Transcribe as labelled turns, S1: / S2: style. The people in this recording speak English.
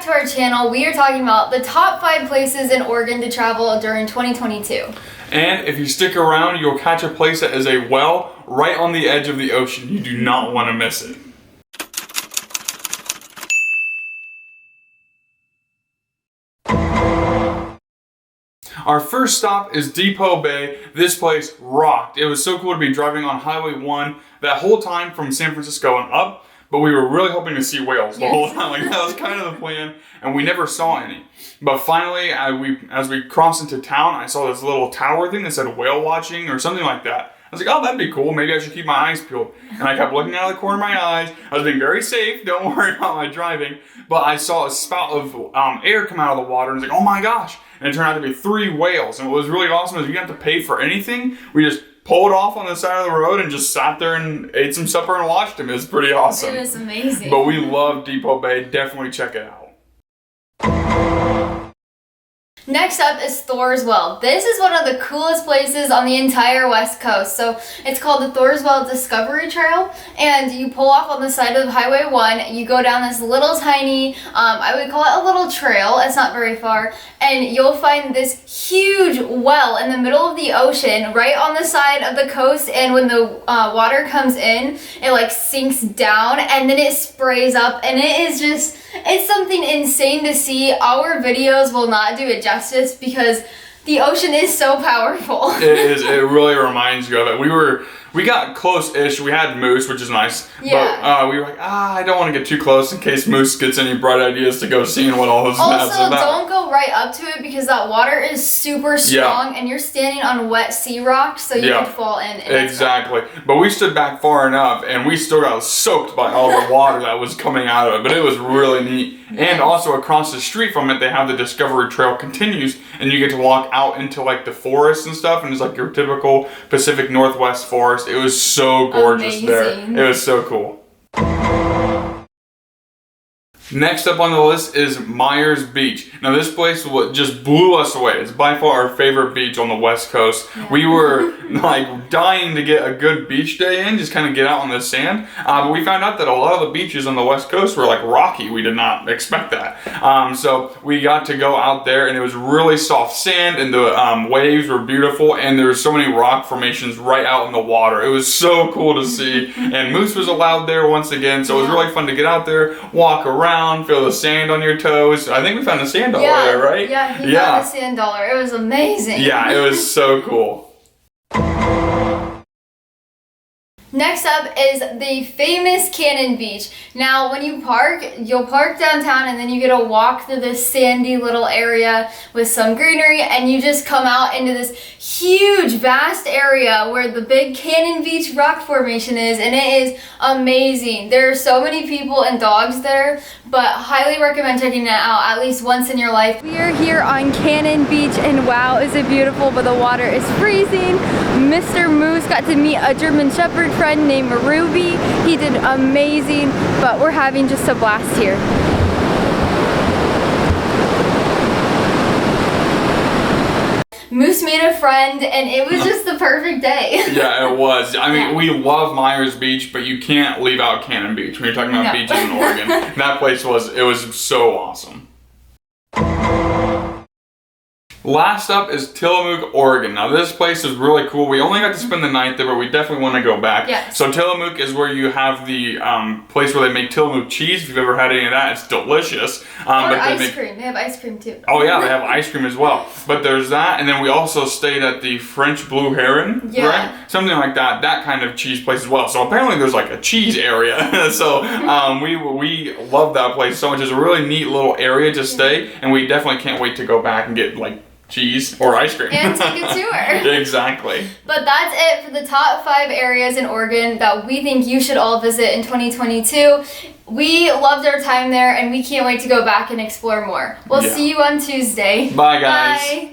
S1: back to our channel. We are talking about the top 5 places in Oregon to travel during 2022.
S2: And if you stick around, you'll catch a place that is a well right on the edge of the ocean. You do not want to miss it. Our first stop is Depoe Bay. This place rocked. It was so cool to be driving on Highway 1 that whole time from San Francisco and up, but we were really hoping to see whales the whole time. Like, that was kind of the plan, and we never saw any. But finally, as we crossed into town, I saw this little tower thing that said whale watching or something like that. I was like, oh, that'd be cool. Maybe I should keep my eyes peeled. And I kept looking out of the corner of my eyes. I was being very safe. Don't worry about my driving. But I saw a spout of air come out of the water, and I was like, oh my gosh. And it turned out to be 3 whales. And what was really awesome is we didn't have to pay for anything. We just pulled off on the side of the road and just sat there and ate some supper and watched them. It was pretty awesome.
S1: It was amazing.
S2: But we love Depoe Bay. Definitely check it out.
S1: Next up is Thors Well. This is one of the coolest places on the entire West Coast. So it's called the Thors Well Discovery Trail, and you pull off on the side of Highway 1. You go down this little tiny, I would call it a little trail. It's not very far, and you'll find this huge well in the middle of the ocean, right on the side of the coast. And when the water comes in, it like sinks down, and then it sprays up, and it is just, it's something insane to see. Our videos will not do it justice because the ocean is so powerful.
S2: It is. It really reminds you of it. We got close-ish. We had moose, which is nice.
S1: Yeah.
S2: But we were like, I don't want to get too close in case moose gets any bright ideas to go seeing what all those maps are about.
S1: Also, don't go right up to it because that water is super strong, and you're standing on wet sea rocks, so you could fall in.
S2: Exactly. But we stood back far enough, and we still got soaked by all the water that was coming out of it. But it was really neat. And also across the street from it, they have the Discovery Trail continues, and you get to walk out into like the forest and stuff, and it's like your typical Pacific Northwest forest. It was so gorgeous there. It was so cool. Next up on the list is Meyers Beach. Now this place just blew us away. It's by far our favorite beach on the West Coast. Yeah. We were like dying to get a good beach day in, just kind of get out on the sand. But we found out that a lot of the beaches on the West Coast were like rocky. We did not expect that. So we got to go out there, and it was really soft sand, and the waves were beautiful, and there were so many rock formations right out in the water. It was so cool to see. And moose was allowed there once again, so it was really fun to get out there, walk around, feel the sand on your toes. I think we found a sand dollar there, right?
S1: Yeah, he found a sand dollar. It was amazing.
S2: Yeah, it was so cool.
S1: Next up is the famous Cannon Beach. Now, when you park, you'll park downtown, and then you get to walk through this sandy little area with some greenery, and you just come out into this huge, vast area where the big Cannon Beach rock formation is, and it is amazing. There are so many people and dogs there, but highly recommend checking it out at least once in your life. We are here on Cannon Beach, and wow, is it beautiful, but the water is freezing. Mr. Moose got to meet a German Shepherd friend named Ruby. He did amazing, but we're having just a blast here. Moose made a friend, and it was just the perfect day.
S2: Yeah, it was. I mean, we love Meyers Beach, but you can't leave out Cannon Beach when you're talking about beaches in Oregon. That place was so awesome. Last up is Tillamook, Oregon. Now this place is really cool. We only got to spend the night there, but we definitely want to go back.
S1: Yes.
S2: So Tillamook is where you have the place where they make Tillamook cheese. If you've ever had any of that, it's delicious.
S1: Or ice cream. They have ice cream too.
S2: Oh yeah, they have ice cream as well. But there's that, and then we also stayed at the French Blue Heron, right? Something like that. That kind of cheese place as well. So apparently there's like a cheese area. So we love that place so much. It's a really neat little area to stay, and we definitely can't wait to go back and get like cheese or ice cream.
S1: And take a tour.
S2: Exactly.
S1: But that's it for the top 5 areas in Oregon that we think you should all visit in 2022. We loved our time there, and we can't wait to go back and explore more. We'll see you on Tuesday.
S2: Bye, guys.
S1: Bye.